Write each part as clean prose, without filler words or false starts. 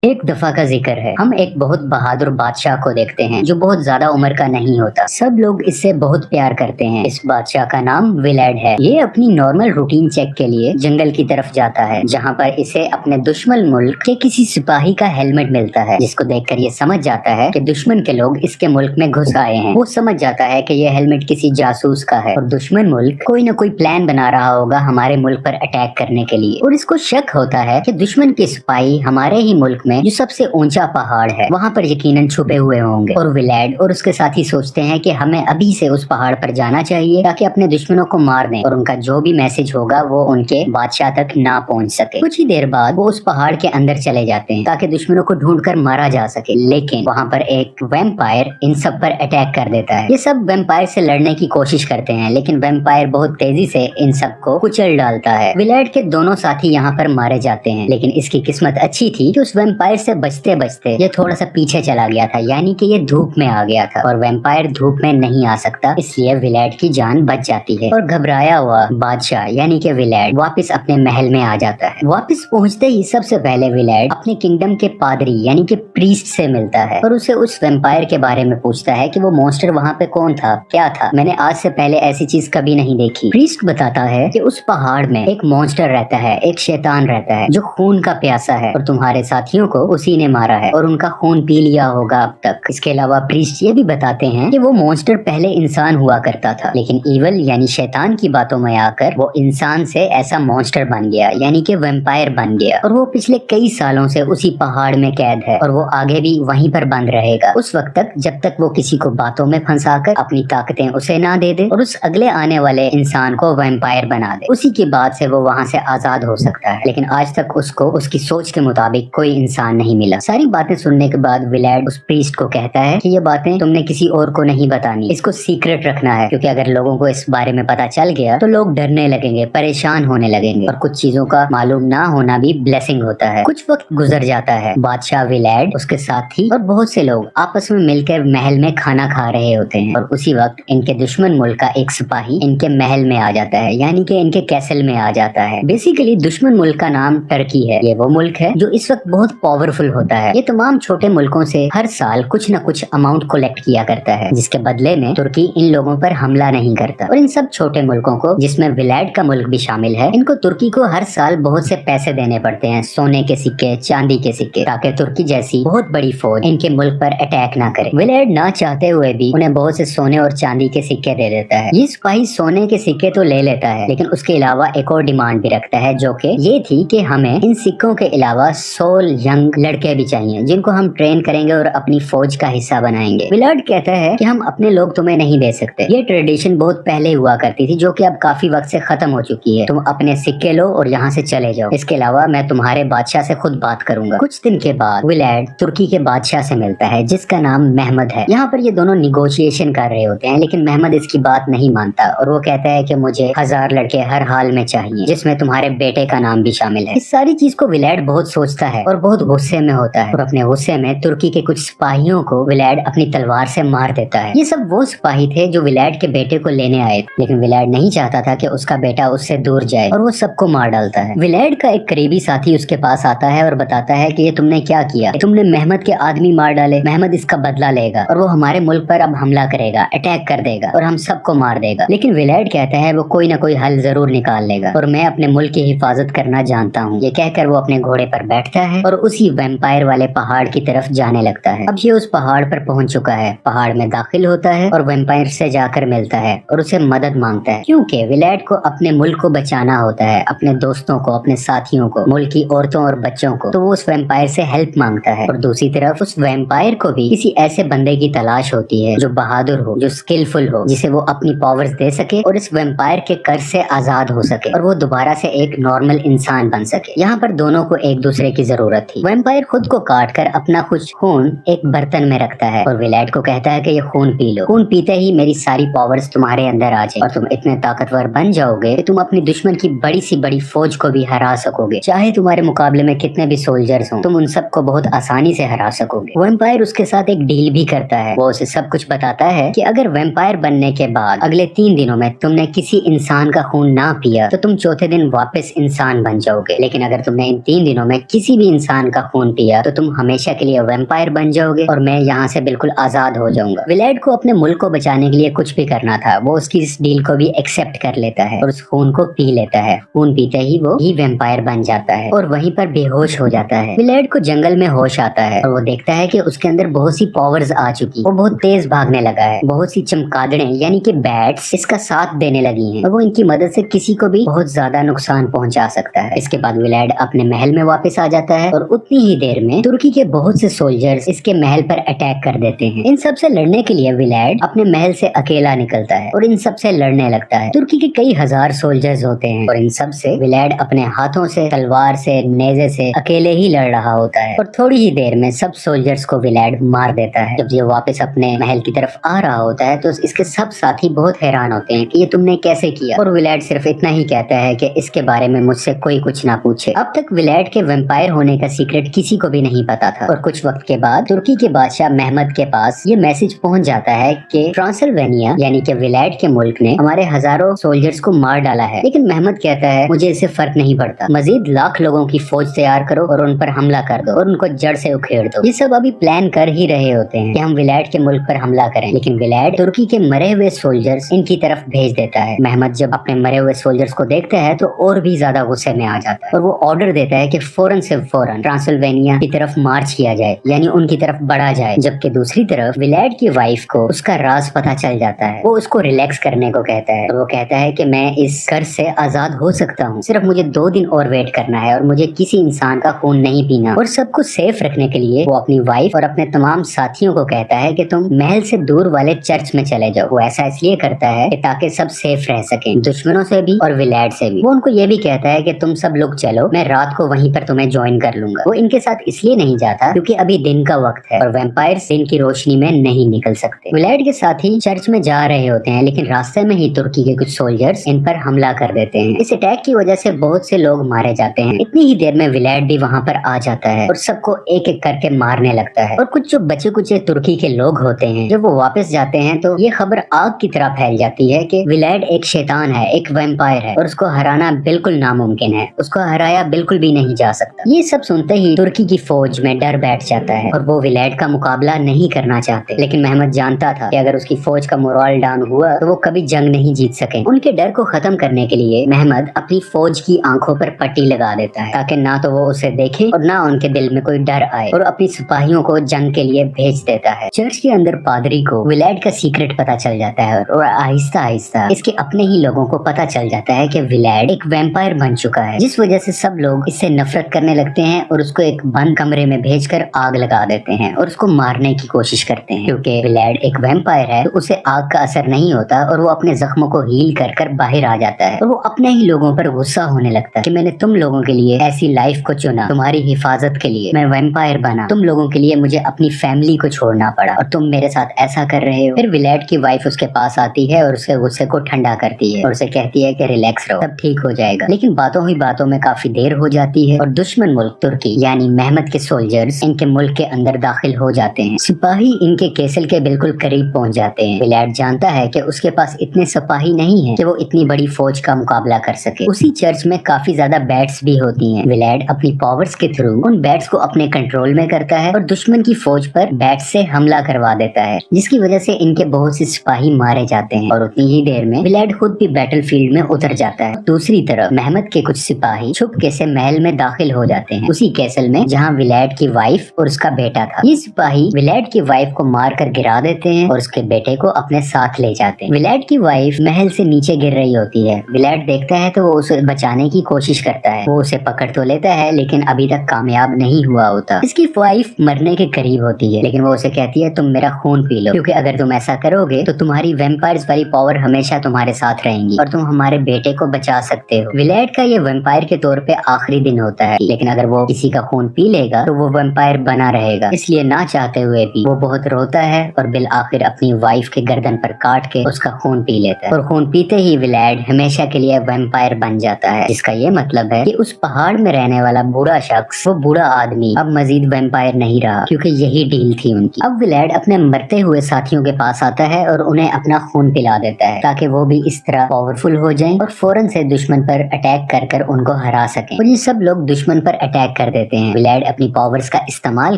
एक दफा का जिक्र है, हम एक बहुत बहादुर बादशाह को देखते हैं जो बहुत ज्यादा उम्र का नहीं होता। सब लोग इससे बहुत प्यार करते हैं। इस बादशाह का नाम विलेड है। ये अपनी नॉर्मल रूटीन चेक के लिए जंगल की तरफ जाता है, जहाँ पर इसे अपने दुश्मन मुल्क के किसी सिपाही का हेलमेट मिलता है, जिसको देखकर ये समझ जाता है कि दुश्मन के लोग इसके मुल्क में घुस आए हैं। वो समझ जाता है कि ये हेलमेट किसी जासूस का है और दुश्मन मुल्क कोई न कोई प्लान बना रहा होगा हमारे मुल्क पर अटैक करने के लिए। और इसको शक होता है कि दुश्मन के सिपाही हमारे ही मुल्क में जो सबसे ऊंचा पहाड़ है वहाँ पर यकीनन छुपे हुए होंगे। और विलेड और उसके साथी सोचते हैं कि हमें अभी से उस पहाड़ पर जाना चाहिए ताकि अपने दुश्मनों को मार दें और उनका जो भी मैसेज होगा वो उनके बादशाह तक ना पहुंच सके। कुछ ही देर बाद वो उस पहाड़ के अंदर चले जाते हैं ताकि दुश्मनों को ढूंढकर मारा जा सके, लेकिन वहाँ पर एक वैम्पायर इन सब पर अटैक कर देता है। ये सब वैम्पायर से लड़ने की कोशिश करते हैं, लेकिन वैम्पायर बहुत तेजी से इन सबको कुचल डालता है। विलेड के दोनों साथी यहाँ पर मारे जाते हैं, लेकिन इसकी किस्मत अच्छी थी कि उस वैम्पायर से बचते बचते ये थोड़ा सा पीछे चला गया था, यानी कि ये धूप में आ गया था और वैम्पायर धूप में नहीं आ सकता, इसलिए विलेड की जान बच जाती है। और घबराया हुआ बादशाह यानी कि विलेड वापस अपने महल में आ जाता है। वापस पहुंचते ही सबसे पहले विलेड अपने किंगडम के पादरी यानी कि प्रीस्ट से मिलता है और उसे उस वैम्पायर के बारे में पूछता है कि वो मॉन्स्टर वहाँ पे कौन था, क्या था, मैंने आज से पहले ऐसी चीज कभी नहीं देखी। प्रीस्ट बताता है कि उस पहाड़ में एक मॉन्स्टर रहता है, एक शैतान रहता है जो खून का प्यासा है और तुम्हारे साथियों को उसी ने मारा है और उनका खून पी लिया होगा अब तक। इसके अलावा प्रीस्ट ये भी बताते हैं कि वो मॉन्स्टर पहले इंसान हुआ करता था, लेकिन ईवल यानी शैतान की बातों में आकर वो इंसान से ऐसा मॉन्स्टर बन गया यानी कि वैम्पायर बन गया और वो पिछले कई सालों से उसी पहाड़ में कैद है और वो आगे भी वहीं पर बंद रहेगा उस वक्त तक जब तक वो किसी को बातों में फंसाकर अपनी ताकतें उसे ना दे दे और उस अगले आने वाले इंसान को वैम्पायर बना दे। उसी के बाद से वो वहाँ से आजाद हो सकता है, लेकिन आज तक उसको उसकी सोच के मुताबिक कोई इंसान नहीं मिला। सारी बातें सुनने के बाद विलेड उस प्रीस्ट को कहता है कि ये बातें तुमने किसी और को नहीं बतानी, इसको सीक्रेट रखना है, क्योंकि अगर लोगों को इस बारे में पता चल गया तो लोग डरने लगेंगे, परेशान होने लगेंगे और कुछ चीजों का मालूम ना होना भी ब्लेसिंग होता है। कुछ वक्त गुजर जाता है, बादशाह विलेड, उसके साथी और बहुत से लोग आपस में मिलकर महल में खाना खा रहे होते हैं और उसी वक्त इनके दुश्मन मुल्क का एक सिपाही इनके महल में आ जाता है यानी कि इनके कैसल में आ जाता है। बेसिकली दुश्मन मुल्क का नाम टर्की है। ये वो मुल्क है जो इस वक्त बहुत पावरफुल होता है। ये तमाम छोटे मुल्कों से हर साल कुछ न कुछ अमाउंट कलेक्ट किया करता है, जिसके बदले में तुर्की इन लोगों पर हमला नहीं करता। और इन सब छोटे मुल्कों को, जिसमें विलेड का मुल्क भी शामिल है, इनको तुर्की को हर साल बहुत से पैसे देने पड़ते हैं, सोने के सिक्के, चांदी के सिक्के, ताकि तुर्की जैसी बहुत बड़ी फौज इनके मुल्क पर अटैक ना करे। विलेड ना चाहते हुए भी उन्हें बहुत से सोने और चांदी के सिक्के दे देता है। ये सिपाही सोने के सिक्के तो ले लेता है, लेकिन उसके अलावा एक और डिमांड भी रखता है, जो कि ये थी कि हमें इन सिक्कों के अलावा 100 यंग लड़के भी चाहिए जिनको हम ट्रेन करेंगे और अपनी फौज का हिस्सा बनाएंगे। विलेड कहता है कि हम अपने लोग तुम्हें नहीं दे सकते, ये ट्रेडिशन बहुत पहले हुआ करती थी जो कि अब काफी वक्त से खत्म हो चुकी है। तुम अपने सिक्के लो और यहाँ से चले जाओ, इसके अलावा मैं तुम्हारे बादशाह से खुद बात करूंगा। कुछ दिन के बाद विलेड तुर्की के बादशाह से मिलता है जिसका नाम महमद है। यहाँ पर ये दोनों निगोशिएशन कर रहे होते हैं, लेकिन महमद इसकी बात नहीं मानता और वो कहता है कि मुझे 1000 लड़के हर हाल में चाहिए, जिसमें तुम्हारे बेटे का नाम भी शामिल है। इस सारी चीज को विलेड बहुत सोचता है और बहुत गुस्से में होता है और अपने गुस्से में तुर्की के कुछ सिपाहियों को विलेड अपनी तलवार से मार देता है। ये सब वो सिपाही थे जो विलेड के बेटे को लेने आए, लेकिन विलेड नहीं चाहता था कि उसका बेटा उससे दूर जाए और वो सबको मार डालता है। विलेड का एक करीबी साथी उसके पास आता है और बताता है कि ये तुमने क्या किया, तुमने महमद के आदमी मार डाले, महमद इसका बदला लेगा और वो हमारे मुल्क पर अब हमला करेगा, अटैक कर देगा और हम सबको मार देगा। लेकिन विलेड कहता है वो कोई ना कोई हल जरूर निकाल लेगा और मैं अपने मुल्क की हिफाजत करना जानता हूँ। ये कहकर वो अपने घोड़े पर बैठता है और उसी वैम्पायर वाले पहाड़ की तरफ जाने लगता है। अब ये उस पहाड़ पर पहुंच चुका है, पहाड़ में दाखिल होता है और वैम्पायर से जाकर मिलता है और उसे मदद मांगता है, क्योंकि विलेड को अपने मुल्क को बचाना होता है, अपने दोस्तों को, अपने साथियों को, मुल्क की औरतों और बच्चों को। तो वो उस वैम्पायर से हेल्प मांगता है और दूसरी तरफ उस वैम्पायर को भी किसी ऐसे बंदे की तलाश होती है जो बहादुर हो, जो स्किलफुल हो, जिसे वो अपनी पावर्स दे सके और इस वैम्पायर के कर्ज से आजाद हो सके और वो दोबारा से एक नॉर्मल इंसान बन सके। यहाँ पर दोनों को एक दूसरे की जरूरत थी। वैम्पायर खुद को काट कर अपना कुछ खून एक बर्तन में रखता है और विलेड को कहता है कि ये खून पी लो, खून पीते ही मेरी सारी पावर्स तुम्हारे अंदर आ जाए और तुम इतने ताकतवर बन जाओगे कि तुम अपनी दुश्मन की बड़ी सी बड़ी फौज को भी हरा सकोगे, चाहे तुम्हारे मुकाबले में कितने भी सोल्जर्स हों, तुम उन सबको बहुत आसानी से हरा सकोगे। वैम्पायर उसके साथ एक डील भी करता है, वो उसे सब कुछ बताता है कि अगर वैम्पायर बनने के बाद अगले 3 दिनों में तुमने किसी इंसान का खून ना पिया तो तुम चौथे दिन वापस इंसान बन जाओगे, लेकिन अगर तुमने इन 3 दिनों में किसी भी इंसान का खून पिया तो तुम हमेशा के लिए वैम्पायर बन जाओगे और मैं यहाँ से बिल्कुल आजाद हो जाऊंगा। विलेड को अपने मुल्क को बचाने के लिए कुछ भी करना था, वो उसकी इस डील को भी एक्सेप्ट कर लेता है और उस खून को पी लेता है। खून पीते ही वो ही वैम्पायर बन जाता है और वहीं पर बेहोश हो जाता है। विलेड को जंगल में होश आता है और वो देखता है कि उसके अंदर बहुत सी पावर्स आ चुकी, वो बहुत तेज भागने लगा है, बहुत सी चमगादड़ें यानी कि बैट्स इसका साथ देने लगी हैं और वो इनकी मदद से किसी को भी बहुत ज्यादा नुकसान पहुंचा सकता है। इसके बाद विलेड अपने महल में वापस आ जाता है और उतनी ही देर में तुर्की के बहुत से सोल्जर्स इसके महल पर अटैक कर देते हैं। इन सब से लड़ने के लिए विलेड अपने महल से अकेला निकलता है और इन सब से लड़ने लगता है। तुर्की के कई हजार सोल्जर्स होते हैं और इन सब से विलेड अपने हाथों से, तलवार से, नेज़े से अकेले ही लड़ रहा होता है और थोड़ी ही देर में सब सोल्जर्स को विलेड मार देता है। जब ये वापस अपने महल की तरफ आ रहा होता है तो इसके सब साथी बहुत हैरान होते हैं कि ये तुमने कैसे किया, और विलेड सिर्फ इतना ही कहता है कि इसके बारे में मुझसे कोई कुछ ना पूछे। अब तक विलेड के वैम्पायर होने का सीक्रेट किसी को भी नहीं पता था और कुछ वक्त के बाद तुर्की के बादशाह महमद के पास ये मैसेज पहुंच जाता है कि ट्रांसिल्वेनिया यानी कि विलेड के मुल्क ने हमारे हजारों सोल्जर्स को मार डाला है। लेकिन महमद कहता है मुझे इससे फर्क नहीं पड़ता, मजीद लाख लोगों की फौज तैयार करो और उन पर हमला कर दो और उनको जड़ से उखेड़ दो। ये सब अभी प्लान कर ही रहे होते हैं कि हम विलेड के मुल्क पर हमला करें, लेकिन विलेड तुर्की के मरे हुए सोल्जर्स इनकी तरफ भेज देता है। महमद जब अपने मरे हुए सोल्जर्स को देखता है तो और भी ज्यादा गुस्से में आ जाता है और वो ऑर्डर देता है कि फौरन से फौरन ट्रांसिल्वेनिया की तरफ मार्च किया जाए, यानी उनकी तरफ बढ़ा जाए। जबकि दूसरी तरफ विलेड की वाइफ को उसका राज पता चल जाता है। वो उसको रिलैक्स करने को कहता है और वो कहता है कि मैं इस कर्ज से आजाद हो सकता हूँ, सिर्फ मुझे 2 दिन और वेट करना है और मुझे किसी इंसान का खून नहीं पीना। और सबको सेफ रखने के लिए वो अपनी वाइफ और अपने तमाम साथियों को कहता है कि तुम महल से दूर वाले चर्च में चले जाओ। वो ऐसा इसलिए करता है कि ताकि सब सेफ रह सके, दुश्मनों से भी और विलेड से भी। वो उनको ये भी कहता है कि तुम सब लोग चलो, मैं रात को वहीं पर तुम्हें ज्वाइन कर लूंगा। वो इनके साथ इसलिए नहीं जाता क्योंकि अभी दिन का वक्त है और वैम्पायर्स दिन की रोशनी में नहीं निकल सकते। विलेड के साथी चर्च में जा रहे होते हैं लेकिन रास्ते में ही तुर्की के कुछ सोल्जर्स इन पर हमला कर देते हैं। इस अटैक की वजह से बहुत से लोग मारे जाते हैं। इतनी ही देर में विलेड भी वहाँ पर आ जाता है और सबको एक एक करके मारने लगता है। और कुछ जो बचे कुचे तुर्की के लोग होते हैं जब वो वापस जाते हैं तो ये खबर आग की तरह फैल जाती है कि विलेड एक शैतान है, एक वैम्पायर है और उसको हराना बिल्कुल नामुमकिन है, उसको हराया बिल्कुल भी नहीं जा सकता। ये सब सुनते ही तुर्की की फौज में डर बैठ जाता है और वो विलेड का मुकाबला नहीं करना चाहते। लेकिन महमद जानता था कि अगर उसकी फौज का मोरल डाउन हुआ तो वो कभी जंग नहीं जीत सके। उनके डर को खत्म करने के लिए महमद अपनी फौज की आंखों पर पट्टी लगा देता है ताकि ना तो वो उसे देखे और ना उनके दिल में कोई डर आए, और अपनी सिपाहियों को जंग के लिए भेज देता है। चर्च के अंदर पादरी को विलेड का सीक्रेट पता चल जाता है और आहिस्ता आहिस्ता इसके अपने ही लोगों को पता चल जाता है कि विलेड एक वैम्पायर बन चुका है, जिस वजह से सब लोग इससे नफरत करने लगते हैं और उसको एक बंद कमरे में भेजकर आग लगा देते हैं और उसको मारने की कोशिश करते हैं। क्योंकि विलेड एक वैम्पायर है तो उसे आग का असर नहीं होता और वो अपने जख्मों को हील कर कर बाहर आ जाता है और वो अपने ही लोगों पर गुस्सा होने लगता है कि मैंने तुम लोगों के लिए ऐसी लाइफ को चुना, तुम्हारी हिफाजत के लिए मैं वैम्पायर बना, तुम लोगों के लिए मुझे अपनी फैमिली को छोड़ना पड़ा और तुम मेरे साथ ऐसा कर रहे हो। फिर विलेड की वाइफ उसके पास आती है और उसके गुस्से को ठंडा करती है और उसे कहती है कि रिलैक्स रहो, सब ठीक हो जाएगा। लेकिन बातों ही बातों में काफी देर हो जाती है और दुश्मन मुल्क तुर्की यानी महमद के सोल्जर्स इनके मुल्क के अंदर दाखिल हो जाते हैं। सिपाही इनके कैसल के बिल्कुल करीब पहुंच जाते हैं। विलेड जानता है कि उसके पास इतने सिपाही नहीं है कि वो इतनी बड़ी फौज का मुकाबला कर सके। उसी चर्च में काफी ज्यादा बैट्स भी होती हैं। विलेड अपनी पावर्स के थ्रू उन बैट्स को अपने कंट्रोल में करता है और दुश्मन की फौज पर बैट्स से हमला करवा देता है, जिसकी वजह से इनके बहुत से सिपाही मारे जाते हैं और उतनी ही देर में विलेड खुद भी बैटलफील्ड में उतर जाता है। दूसरी तरफ महमद के कुछ सिपाही छुपके से महल में दाखिल हो जाते हैं, उसी कैसल में जहाँ विलेड की वाइफ और उसका बेटा था। ये सिपाही विलेड की वाइफ को मार कर गिरा देते हैं और उसके बेटे को अपने साथ ले जाते हैं। विलेड की वाइफ महल से नीचे गिर रही होती है। विलेड देखता है तो वो उसे बचाने की कोशिश करता है। वो उसे पकड़ तो लेता है लेकिन अभी तक कामयाब नहीं हुआ होता। इसकी वाइफ मरने के करीब होती है लेकिन वो उसे कहती है तुम मेरा खून पी लो, क्योंकि अगर तुम ऐसा करोगे तो तुम्हारी वैम्पायर्स वाली पावर हमेशा तुम्हारे साथ रहेंगी और तुम हमारे बेटे को बचा सकते हो। विलेड का ये वैम्पायर के तौर पे आखिरी दिन होता है, लेकिन अगर वो किसी का खून पी लेगा तो वो वैम्पायर बना रहेगा। इसलिए ना चाहते हुए भी वो बहुत रोता है और बिल आखिर अपनी वाइफ के गर्दन पर काट के उसका खून पी लेता है और खून पीते ही विलेड हमेशा के लिए वैम्पायर बन जाता है, जिसका ये मतलब है कि उस पहाड़ में रहने वाला बूढ़ा शख्स, वो बूढ़ा आदमी अब मजीद वैम्पायर नहीं रहा, क्योंकि यही डील थी उनकी। अब विलेड अपने मरते हुए साथियों के पास आता है और उन्हें अपना खून पिला देता है ताकि वो भी इस तरह पावरफुल हो जाएं और फौरन से दुश्मन पर अटैक कर कर उनको हरा सकें। और ये सब लोग दुश्मन पर अटैक कर देते हैं। विलेड अपनी पावर्स का इस्तेमाल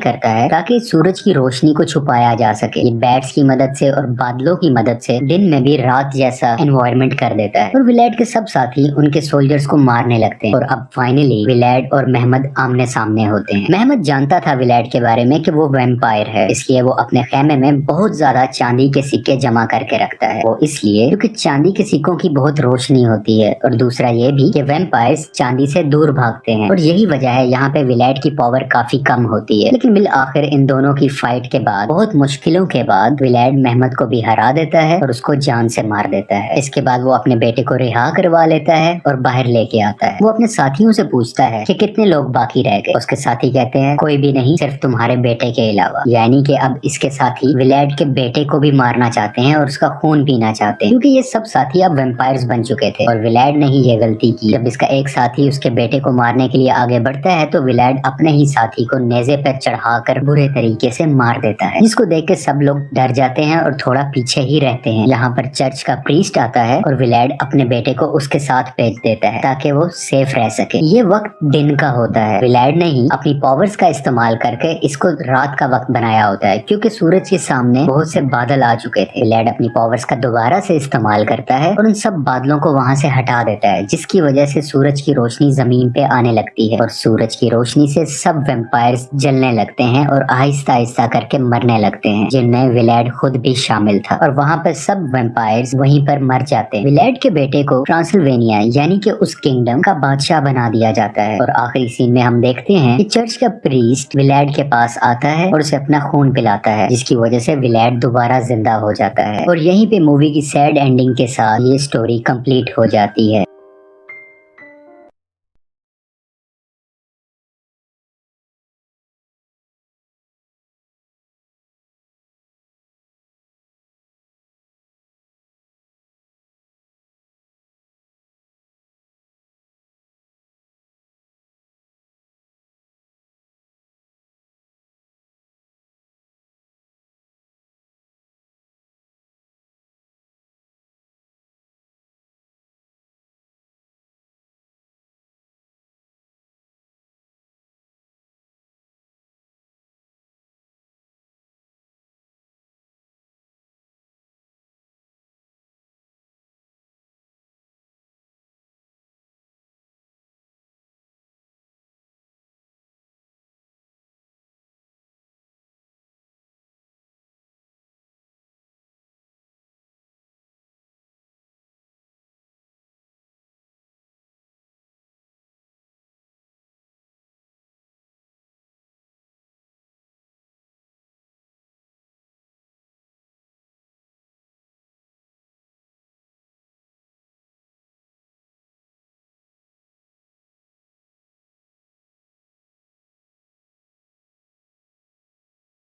करता है ताकि सूरज की रोशनी को छुपाया जा सके। ये बैट्स की मदद से और बादलों की मदद से दिन में भी रात जैसा एनवायरनमेंट कर देता है और विलेड के सब साथी उनके सोल्जर्स को मारने लगते हैं। और अब फाइनली विलेड और मेहमद आमने सामने होते हैं। मेहमद जानता था विलेड के बारे में कि वो वैम्पायर है, इसलिए वो अपने खेमे में बहुत ज्यादा चांदी के सिक्के जमा करके रखता है। वो इसलिए क्योंकि चांदी के सिक्कों की बहुत रोशनी होती है और दूसरा ये भी कि वैम्पायर्स चांदी से दूर भागते हैं और यही वजह है यहाँ पे विलेड की पावर काफी कम होती है। लेकिन बिल आखिर इन दोनों की फाइट के बाद बहुत मुश्किलों के बाद विलेड मेहमद को भी हरा देता है और उसको जान से मार देता है। इसके बाद वो अपने बेटे को रिहा करवा लेता है और बाहर लेके आता है। वो अपने साथियों से पूछता है कि कितने लोग बाकी रह गए। उसके साथी कहते हैं कोई भी नहीं, सिर्फ तुम्हारे बेटे के अलावा। यानी कि अब इसके साथी विलेड के बेटे को भी मारना चाहते हैं और उसका खून पीना चाहते हैं, क्योंकि ये सब साथी अब वैम्पायर्स बन चुके थे और विलेड ने ही ये गलती की। जब इसका एक साथी उसके बेटे को मारने के लिए आगे बढ़ता है तो विलेड अपने ही साथी को नेज़े पे चढ़ाकर बुरे तरीके से मार देता है, जिसको देख के सब लोग डर जाते हैं और थोड़ा पीछे ही रहते हैं। यहाँ पर चर्च का प्रीस्ट आता है और विलेड अपने बेटे को उसके साथ भेज देता है ताकि वो सेफ रह सके। ये वक्त दिन का होता है। विलेड ने ही अपनी पावर्स का इस्तेमाल करके इसको रात का वक्त बनाया होता है, क्योंकि सूरज के सामने बहुत से बादल आ चुके थे। विलेड अपनी पावर्स का दोबारा से इस्तेमाल करता है और उन सब बादलों को वहाँ से हटा देता है, जिसकी वजह से सूरज की रोशनी जमीन पे आने लगती है और सूरज की रोशनी से सब वैम्पायर्स जलने लगते हैं और आहिस्ता आहिस्ता करके मरने लगते हैं, जिनमें विलेड खुद भी शामिल था। और वहाँ पर सब वैम्पायर्स वहीं पर मर जाते हैं। विलेड के बेटे को ट्रांसिल्वेनिया यानी कि उस किंगडम का बादशाह बना दिया जाता है और आखिरी सीन में हम देखते हैं कि चर्च का प्रीस्ट विलेड के पास आता है और उसे अपना खून पिलाता है, जिसकी वजह से विलेड दोबारा जिंदा हो जाता है। और यहीं पे मूवी की सैड एंडिंग के साथ ये स्टोरी कंप्लीट हो जाती है।